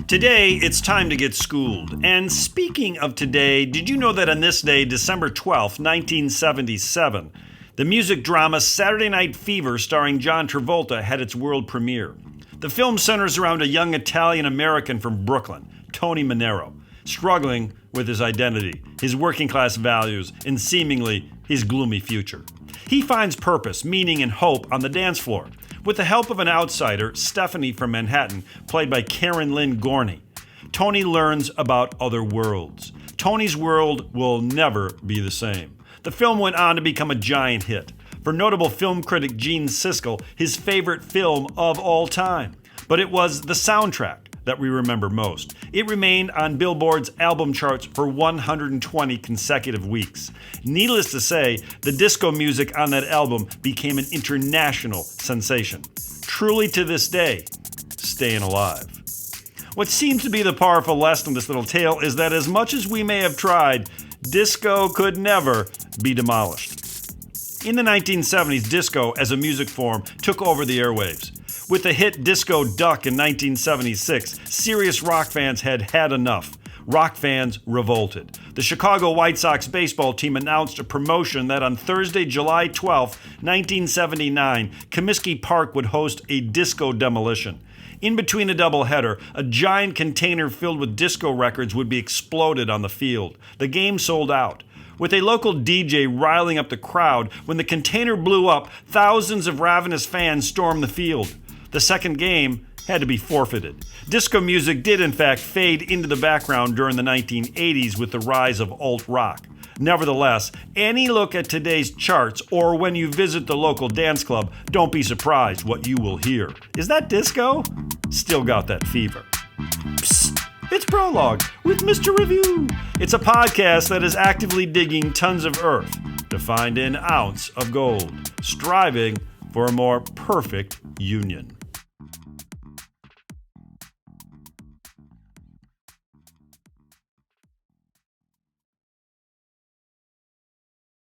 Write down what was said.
Today, it's time to get schooled. And speaking of today, did you know that on this day, December 12th, 1977, the music drama Saturday Night Fever starring John Travolta had its world premiere? The film centers around a young Italian-American from Brooklyn, Tony Manero, struggling with his identity, his working-class values, and seemingly his gloomy future. He finds purpose, meaning, and hope on the dance floor, with the help of an outsider, Stephanie from Manhattan, played by Karen Lynn Gorney. Tony learns about other worlds. Tony's world will never be the same. The film went on to become a giant hit. For notable film critic Gene Siskel, his favorite film of all time. But it was the soundtrack that we remember most. It remained on Billboard's album charts for 120 consecutive weeks. Needless to say, the disco music on that album became an international sensation. Truly to this day, staying alive. What seems to be the powerful lesson in this little tale is that as much as we may have tried, disco could never be demolished. In the 1970s, disco as a music form took over the airwaves. With the hit Disco Duck in 1976, serious rock fans had had enough. Rock fans revolted. The Chicago White Sox baseball team announced a promotion that on Thursday, July 12, 1979, Comiskey Park would host a disco demolition. In between a doubleheader, a giant container filled with disco records would be exploded on the field. The game sold out. With a local DJ riling up the crowd, when the container blew up, thousands of ravenous fans stormed the field. The second game had to be forfeited. Disco music did in fact fade into the background during the 1980s with the rise of alt-rock. Nevertheless, any look at today's charts or when you visit the local dance club, don't be surprised what you will hear. Is that disco? Still got that fever. Psst, it's PROLOG with Mr. Review. It's a podcast that is actively digging tons of earth to find an ounce of gold, striving for a more perfect union.